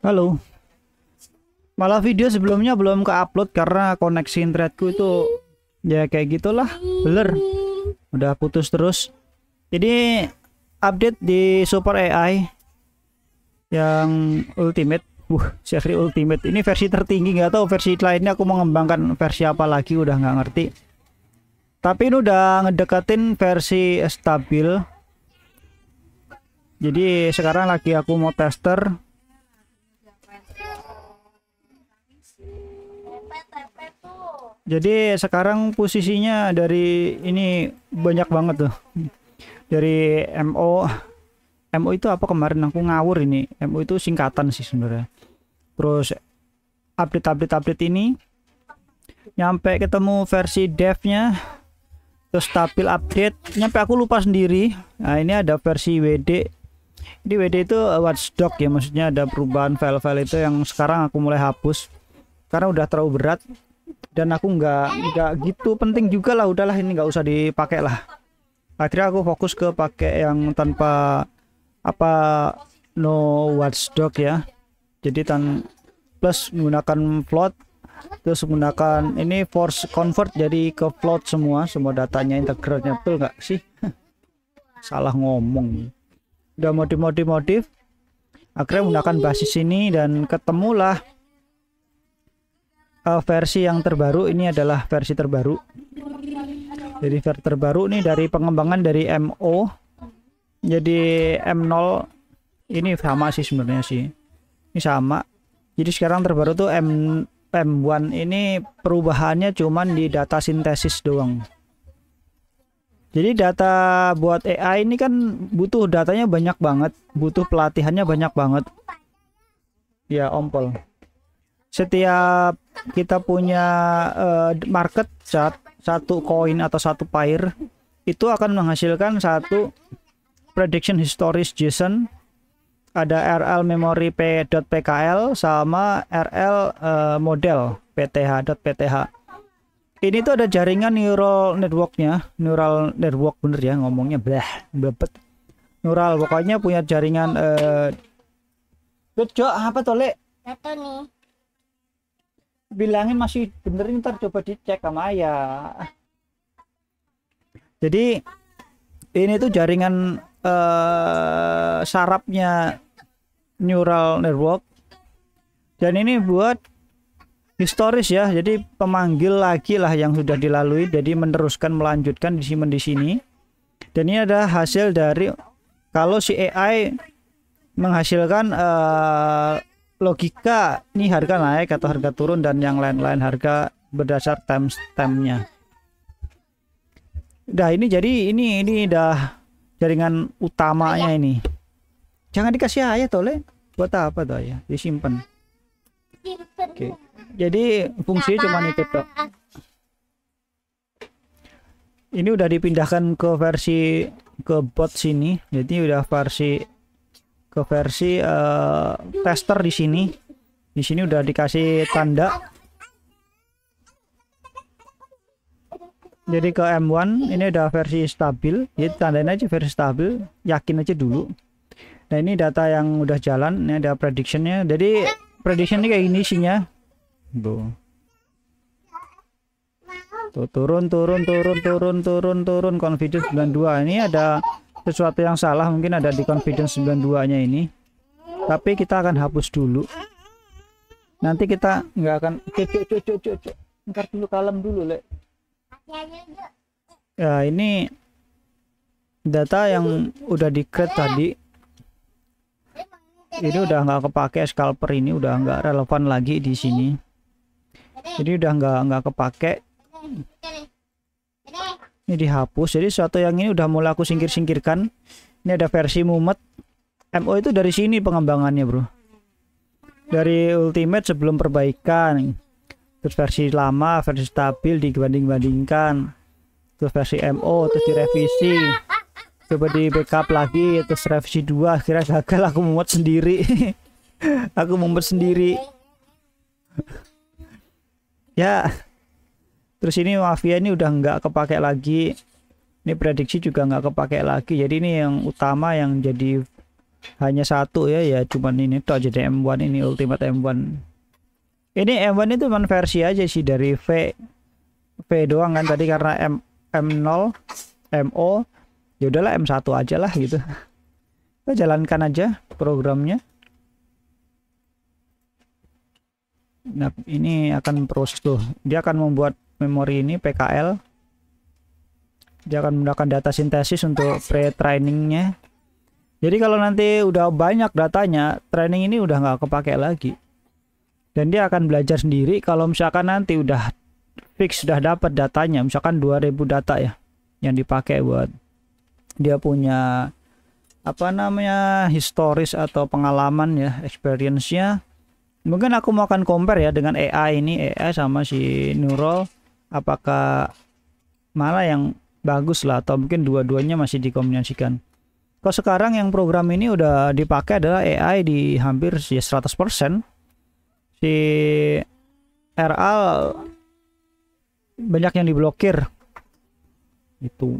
Halo. Malah video sebelumnya belum ke-upload karena koneksi internetku itu ya kayak gitulah, blur. Udah putus terus. Jadi update di Super AI yang Ultimate. Seri Ultimate ini versi tertinggi, nggak tahu versi lainnya aku mengembangkan versi apa lagi, udah nggak ngerti. Tapi ini udah ngedekatin versi stabil. Jadi sekarang lagi aku mau tester. Jadi sekarang posisinya dari ini banyak banget tuh. Dari MO itu apa, kemarin aku ngawur ini. MO itu singkatan sih sebenarnya. Terus update ini nyampe ketemu versi devnya, terus stabil update, nyampe aku lupa sendiri. Nah, ini ada versi WD. Ini WD itu watchdog ya, maksudnya ada perubahan file-file itu yang sekarang aku mulai hapus karena udah terlalu berat dan aku nggak gitu penting juga lah, udahlah ini nggak usah dipakai lah. Akhirnya aku fokus ke pakai yang tanpa no watchdog ya. Jadi plus menggunakan float, terus menggunakan ini force convert jadi ke float semua datanya integralnya, betul nggak sih? Salah ngomong. Udah modif akhirnya menggunakan basis ini dan ketemulah versi yang terbaru. Ini adalah versi terbaru. Jadi versi terbaru nih dari pengembangan dari MO jadi M0. Ini sama sih sebenarnya sih. Ini sama. Jadi sekarang terbaru tuh M1 ini perubahannya cuman di data sintesis doang. Jadi data buat AI ini kan butuh datanya banyak banget, butuh pelatihannya banyak banget. Ya, ompol. Setiap kita punya market chart, satu koin atau satu pair itu akan menghasilkan satu prediction histories JSON, ada RL memory p.pkl sama RL model pth.pth. Ini tuh ada jaringan neural network bener ya ngomongnya, blebet neural, pokoknya punya jaringan apa tole nih, bilangin masih benerin, ntar coba dicek sama ayah. Jadi ini tuh jaringan sarapnya neural network, dan ini buat historis ya, jadi pemanggil lagi lah yang sudah dilalui, jadi melanjutkan disimpan di sini. Dan ini ada hasil dari kalau si AI menghasilkan logika ini harga naik atau harga turun dan yang lain-lain harga berdasar timestamp-nya. Nah ini jadi ini udah jaringan utamanya ini. Jangan dikasih ayah tole, buat apa tuh ya, disimpan. Oke. Jadi fungsinya cuma itu toh. Ini udah dipindahkan ke versi ke bot sini. Jadi udah ke versi tester di sini. Di sini udah dikasih tanda. Jadi ke M1 ini udah versi stabil. Jadi tandain aja versi stabil, yakin aja dulu. Nah ini data yang udah jalan. Ini ada predictionnya. Jadi prediction ini kayak gini isinya. Tuh, turun confidence 92. Ini ada sesuatu yang salah, mungkin ada di confidence 92 nya ini, tapi kita akan hapus dulu. Nanti kita nggak akan ntar dulu, kalem dulu Le. Ya ini data yang udah di create tadi, ini udah nggak kepake, scalper ini udah nggak relevan lagi di sini. Jadi udah nggak kepake, ini dihapus. Jadi sesuatu yang ini udah mulai aku singkirkan. Ini ada versi mumet. MO itu dari sini pengembangannya bro, dari Ultimate sebelum perbaikan, terus versi lama, versi stabil dibanding-bandingkan, terus versi MO, terus direvisi, coba di backup lagi, terus revisi 2, akhirnya gagal, aku mumet sendiri. Aku mumet sendiri ya. Terus ini mafia ini udah nggak kepake lagi, ini prediksi juga nggak kepake lagi. Jadi ini yang utama yang jadi hanya satu ya, ya cuman ini toh, jadi M1 ini Ultimate M1. Ini M1 itu cuma versi aja sih dari V doang kan tadi, karena M0 MO ya udahlah M1 aja lah gitu. Kita jalankan aja programnya. Nah, ini akan proses tuh. Dia akan membuat memori ini PKL. Dia akan menggunakan data sintesis untuk pre-trainingnya. Jadi kalau nanti udah banyak datanya, training ini udah nggak kepake lagi. Dan dia akan belajar sendiri kalau misalkan nanti udah fix, sudah dapat datanya, misalkan 2000 data ya yang dipakai buat dia punya apa namanya historis atau pengalaman ya, experience-nya. Mungkin aku mau akan compare ya dengan AI ini, AI sama si Neural, apakah mana yang bagus lah, atau mungkin dua-duanya masih dikombinasikan. Kalau sekarang yang program ini udah dipakai adalah AI di hampir ya 100%. Si RL banyak yang diblokir. Itu.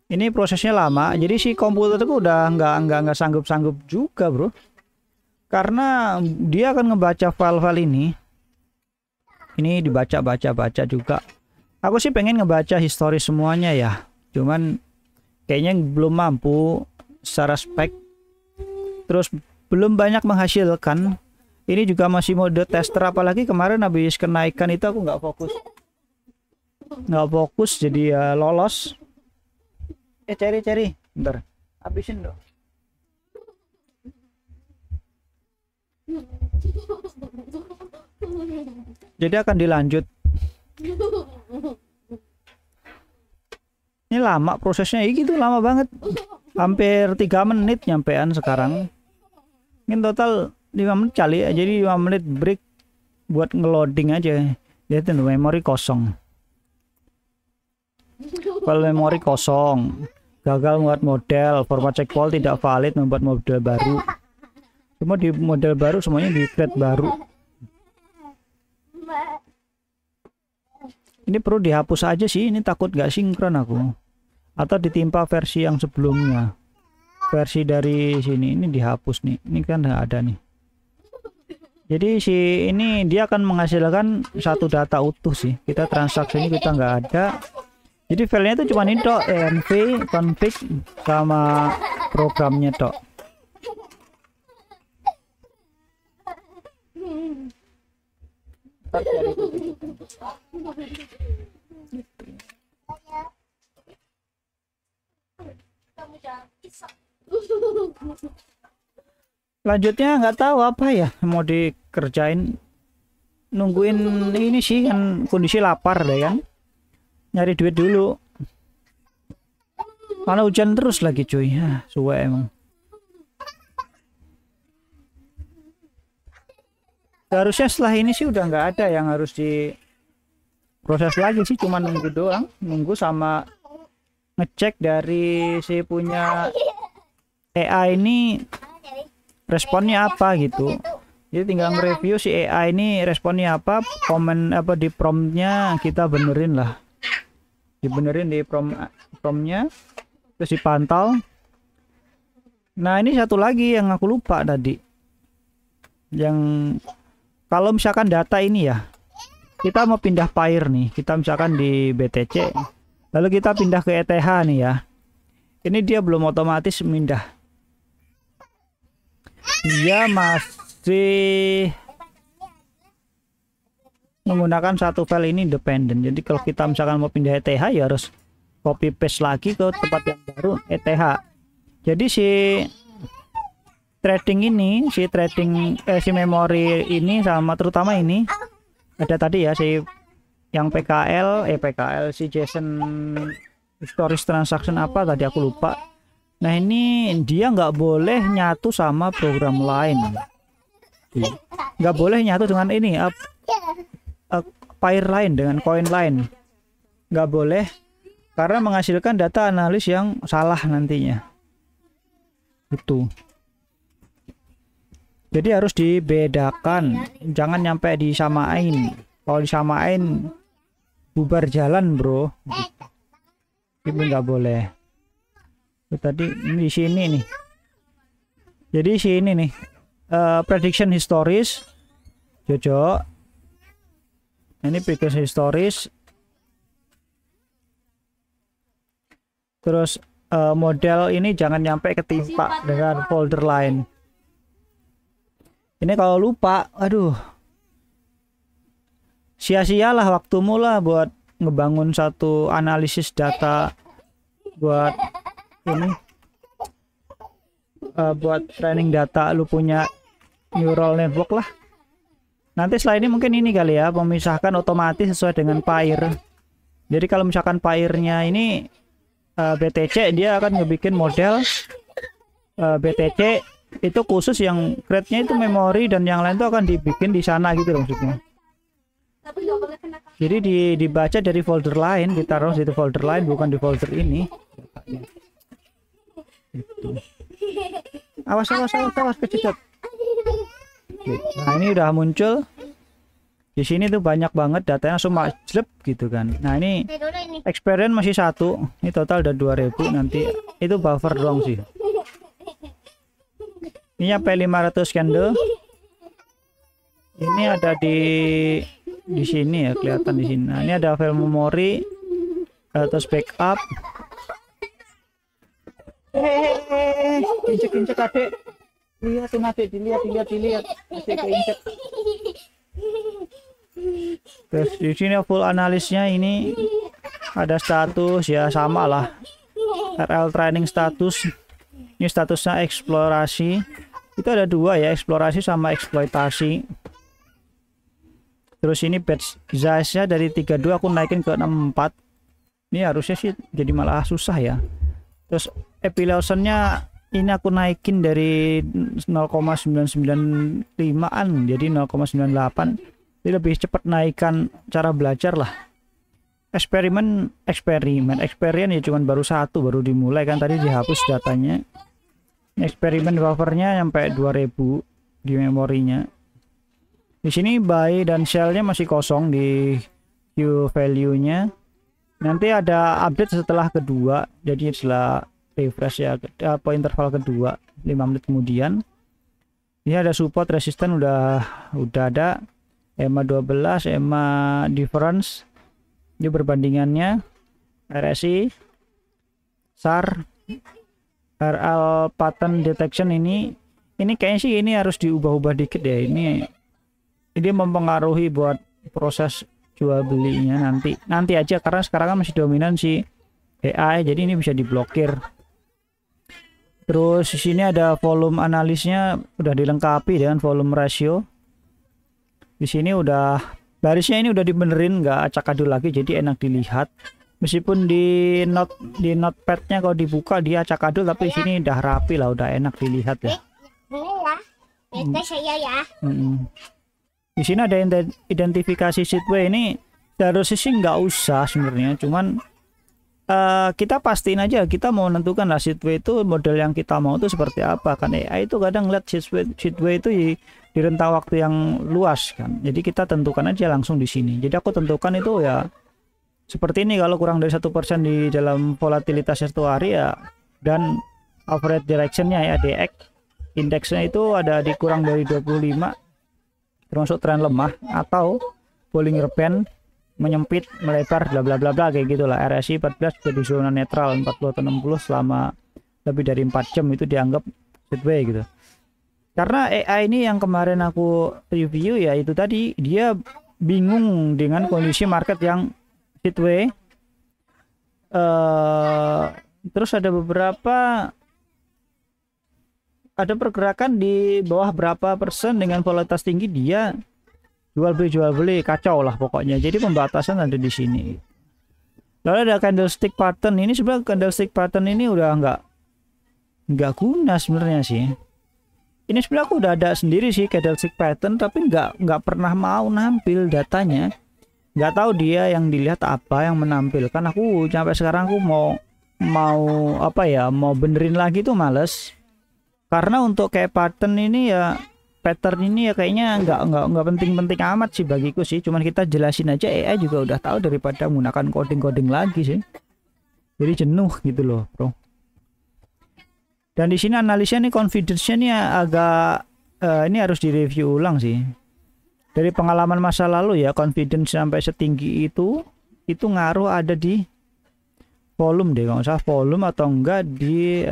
Ini prosesnya lama, jadi si komputer itu udah nggak sanggup juga, bro. Karena dia akan ngebaca file-file ini. Ini dibaca juga. Aku sih pengen ngebaca histori semuanya ya. Cuman kayaknya belum mampu secara spek. Terus belum banyak menghasilkan. Ini juga masih mode tester, apalagi kemarin habis kenaikan itu aku nggak fokus jadi ya lolos. Cari bentar, habisin dong. Jadi akan dilanjut. Ini lama prosesnya, gitu lama banget, hampir 3 menit nyampean sekarang. Ini total 5 menit kali ya, jadi 5 menit break buat ngeloading aja. Lihat tuh, memori kosong. File memori kosong. Gagal membuat model, format checkpoint tidak valid, membuat model baru. Cuma di model baru semuanya di create baru. Ini perlu dihapus aja sih, ini takut gak sinkron aku. Atau ditimpa versi yang sebelumnya. Versi dari sini ini dihapus nih. Ini kan nggak ada nih. Jadi si ini dia akan menghasilkan satu data utuh sih. Kita transaksi ini kita nggak ada. Jadi filenya itu cuma ini tok, env, config sama programnya tok. Lanjutnya nggak tahu apa ya mau dikerjain, nungguin ini sih kan kondisi lapar deh kan, nyari duit dulu, mana hujan terus lagi cuy ya, suwe emang. Seharusnya setelah ini sih udah nggak ada yang harus diproses lagi sih, cuma nunggu doang, nunggu sama ngecek dari si punya AI ini responnya apa gitu. Jadi tinggal nge-review si AI ini responnya apa, komen apa di promptnya kita benerin lah, dibenerin di promptnya, terus dipantau. Nah ini satu lagi yang aku lupa tadi, yang kalau misalkan data ini ya, kita mau pindah pair nih, kita misalkan di BTC, lalu kita pindah ke ETH nih ya, ini dia belum otomatis pindah, dia masih menggunakan satu file ini independen. Jadi kalau kita misalkan mau pindah ETH ya harus copy paste lagi ke tempat yang baru ETH. Jadi si si memori ini sama terutama ini ada tadi ya si yang PKL si JSON storage transaction apa tadi aku lupa. Nah ini dia nggak boleh nyatu sama program lain, nggak boleh nyatu dengan ini pair lain, dengan koin lain, nggak boleh, karena menghasilkan data analis yang salah nantinya itu. Jadi harus dibedakan, jangan nyampe disamain. Kalau disamain bubar jalan bro, ini nggak boleh. Tadi ini di sini nih, Jadi si ini nih prediction historis Jojo. Ini prediction historis. Terus model ini jangan nyampe ketimpa dengan folder lain. Ini kalau lupa, aduh, sia-sialah waktumu lah buat ngebangun satu analisis data buat ini, buat training data lu punya neural network lah. Nanti setelah ini mungkin ini kali ya, memisahkan otomatis sesuai dengan pair. Jadi kalau misalkan pairnya ini BTC, dia akan ngebikin model BTC itu khusus yang grade-nya itu memori, dan yang lain itu akan dibikin di sana gitu loh maksudnya. Jadi dibaca dari folder lain, ditaruh di folder lain, bukan di folder ini. Gitu. Awas kececet. Nah ini udah muncul di sini tuh, banyak banget datanya semua jelek gitu kan. Nah ini experience masih 1, ini total udah 2000. Nanti itu buffer doang sih. Ini sampai 500 candle. Ini ada di sini ya, kelihatan di sini. Nah ini ada file memori, terus backup. Injek adek. Lihat adik, dilihat. Adek keinjek. Terus di sini full analisnya, ini ada status ya, sama lah. RL training status. Ini statusnya eksplorasi. Itu ada 2 ya, eksplorasi sama eksploitasi. Terus ini batch size-nya dari 32 aku naikin ke 64. Ini harusnya sih jadi malah susah ya. Terus epilosion-nya ini aku naikin dari 0,995an jadi 0,98. Jadi lebih cepat naikkan cara belajar lah. Eksperimen ya cuman baru 1, baru dimulai kan, tadi dihapus datanya. Eksperimen buffernya sampai 2000 di memorinya. Di sini buy dan sell-nya masih kosong di Q value-nya. Nanti ada update setelah kedua, jadi setelah refresh ya, apa interval kedua 5 menit kemudian. Ini ada support resisten udah ada. EMA 12, EMA difference. Ini perbandingannya. RSI, SAR, RL pattern detection ini kayaknya sih ini harus diubah-ubah dikit ya. Ini mempengaruhi buat proses jual belinya nanti aja, karena sekarang kan masih dominan si AI, jadi ini bisa diblokir. Terus di sini ada volume analisnya udah dilengkapi dengan volume ratio. Di sini udah barisnya ini udah dibenerin, nggak acak-adul lagi, jadi enak dilihat. Meskipun di notepadnya kalau dibuka dia acak-adul, tapi di sini udah rapi lah, udah enak dilihat ya. Di sini ada identifikasi seedway, ini seharusnya sih nggak usah sebenarnya, cuman kita pastiin aja kita mau menentukan lah seedway itu model yang kita mau itu seperti apa kan. AI itu kadang ngeliat seedway itu di rentang waktu yang luas kan, jadi kita tentukan aja langsung di sini. Jadi aku tentukan itu ya seperti ini, kalau kurang dari 1% di dalam volatilitas 1 hari ya, dan average directionnya ya DX indeksnya itu ada di kurang dari 25 termasuk tren lemah, atau Bollinger Band menyempit melebar bla bla bla bla kayak gitulah. RSI 14 jadi zona netral 40 atau 60 selama lebih dari 4 jam itu dianggap sideways gitu. Karena AI ini yang kemarin aku review ya itu tadi, dia bingung dengan kondisi market yang sideways. Terus ada pergerakan di bawah berapa persen dengan volatilitas tinggi, dia jual beli kacau lah pokoknya. Jadi pembatasan ada di sini. Lalu ada candlestick pattern. Ini sebenarnya candlestick pattern ini udah nggak guna sebenarnya sih. Ini sebenarnya aku udah ada sendiri sih candlestick pattern, tapi nggak pernah mau nampil datanya. Nggak tahu dia yang dilihat apa yang menampilkan. Aku sampai sekarang aku mau apa ya, mau benerin lagi tuh males. Karena untuk kayak pattern ini ya kayaknya nggak penting-penting amat sih bagiku sih. Cuman kita jelasin aja, AI juga udah tahu daripada menggunakan coding lagi sih. Jadi jenuh gitu loh bro. Dan di sini analisnya nih confidence-nya nih agak ini harus direview ulang sih. Dari pengalaman masa lalu ya, confidence sampai setinggi itu ngaruh ada di volume deh, kalau usah volume atau enggak di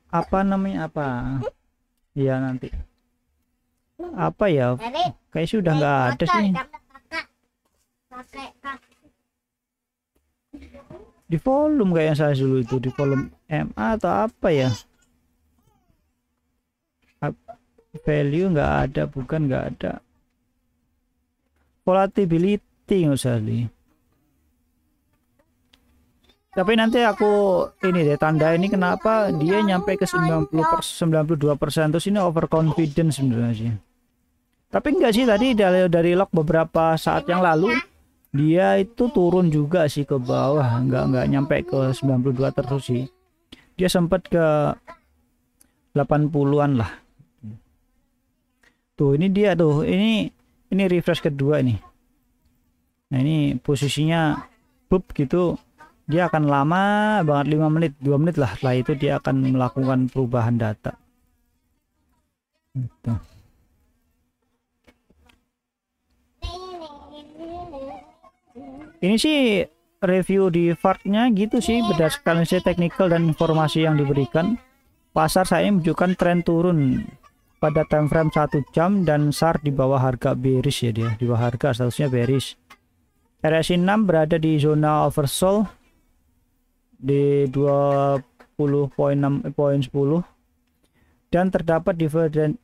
apa namanya apa ya nanti apa ya, kayak sudah nggak ada sih di volume kayak saya dulu itu, di volume MA atau apa ya, value nggak ada, bukan nggak ada, volatility nggak usah nih. Tapi nanti aku ini deh tanda ini kenapa dia nyampe ke 92% terus ini overconfidence sebenarnya sih. Tapi enggak sih, tadi dari log beberapa saat yang lalu dia itu turun juga sih ke bawah, enggak nyampe ke 92 terus sih. Dia sempat ke 80-an lah. Tuh ini dia tuh, ini refresh kedua nih. Nah ini posisinya bub gitu. Dia akan lama banget, 5 menit 2 menit lah, setelah itu dia akan melakukan perubahan data gitu. Ini sih review di VART-nya gitu sih, berdasarkan technical dan informasi yang diberikan. Pasar saya menunjukkan tren turun pada time frame 1 jam dan SAR di bawah harga bearish ya, dia di bawah harga, statusnya bearish. RSI 6 berada di zona oversold di 20.10 dan terdapat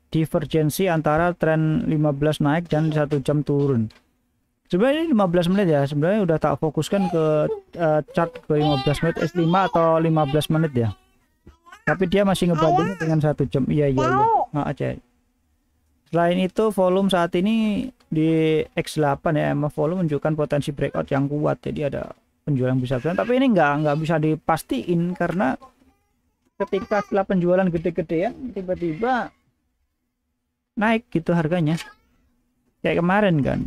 divergensi antara tren 15 naik dan 1 jam turun. Sebenarnya ini 15 menit ya, sebenarnya udah tak fokuskan ke chart ke 15 menit S5 atau 15 menit ya, tapi dia masih ngebandingin dengan 1 jam. Iya aja. Selain itu volume saat ini di X8 ya, volume menunjukkan potensi breakout yang kuat, jadi ada penjualan besar-besaran, tapi ini nggak bisa dipastiin karena ketika setelah penjualan gede-gedean tiba-tiba naik gitu harganya, kayak kemarin kan.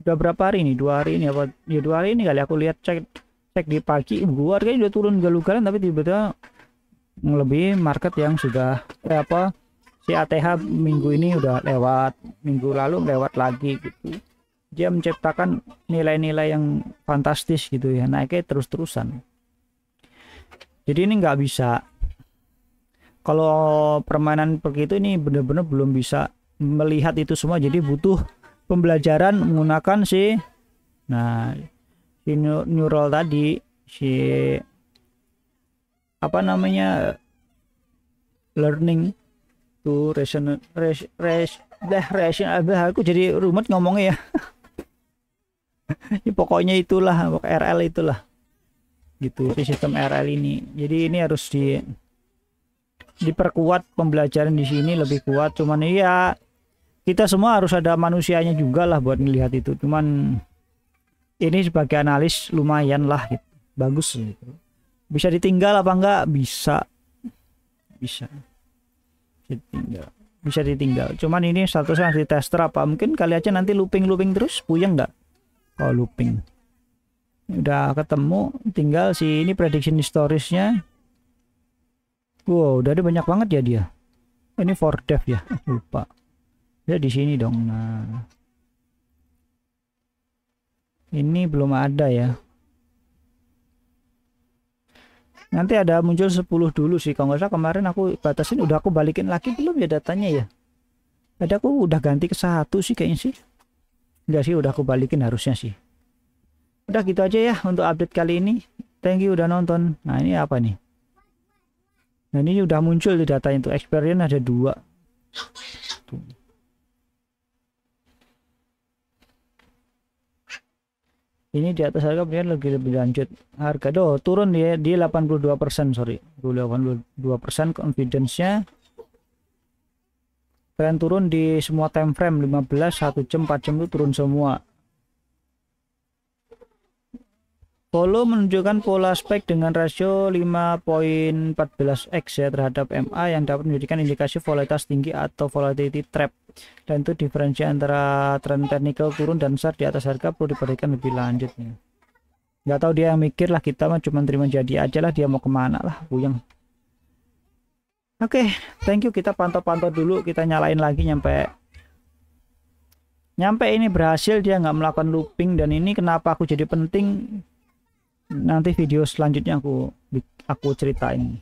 Udah berapa hari ini, 2 hari ini apa ya, 2 hari ini kali aku lihat cek di pagi, harganya udah turun galugalan, tapi tiba-tiba melebihi market yang sudah si ATH minggu ini udah lewat, minggu lalu lewat lagi gitu. Dia menciptakan nilai-nilai yang fantastis gitu ya, naiknya terus-terusan. Jadi ini nggak bisa, kalau permainan begitu ini benar-benar belum bisa melihat itu semua, jadi butuh pembelajaran menggunakan si neural tadi, si apa namanya, learning to reason aku jadi rumit ngomongnya ya. Ya, pokoknya itulah, RL itulah gitu, sistem RL ini. Jadi ini harus diperkuat pembelajaran di sini lebih kuat. Cuman iya, kita semua harus ada manusianya juga lah buat melihat itu. Cuman ini sebagai analis lumayan lah gitu, bagus gitu. Bisa ditinggal apa enggak? Bisa ditinggal. Cuman ini statusnya di tester apa, mungkin kali aja nanti looping terus, puyeng enggak kalau looping. Udah ketemu, tinggal si ini prediction historisnya. Wow, udah ada banyak banget ya dia. Ini for dev ya, lupa. Ya di sini dong. Nah, ini belum ada ya. Nanti ada muncul 10 dulu sih, kalau nggak salah kemarin aku batasin, udah aku balikin lagi belum ya datanya ya. Tadi aku udah ganti ke 1 sih kayaknya sih. Enggak sih, udah aku balikin harusnya sih. Udah gitu aja ya untuk update kali ini. Thank you udah nonton. Nah ini apa nih? Nah ini udah muncul di datanya, untuk experience ada 2. Tuh. Ini di atas harga kemudian lebih lanjut. Harga turun dia di 82%, sorry. 82% confidence-nya. Tren turun di semua time frame, 15, 1 jam, 4 jam itu turun semua. Volume menunjukkan pola spike dengan rasio 5.14x ya terhadap MA yang dapat menjadikan indikasi volatilitas tinggi atau volatility trap. Dan itu diferensi antara tren technical turun dan SAR di atas harga perlu diperhatikan lebih lanjut ya. Nggak tahu dia yang mikir lah, kita mah cuma terima jadi aja lah, dia mau kemana lah puyeng. Oke, thank you. Kita pantau-pantau dulu, kita nyalain lagi nyampe ini berhasil, dia nggak melakukan looping. Dan ini kenapa aku jadi penting, nanti video selanjutnya aku ceritain.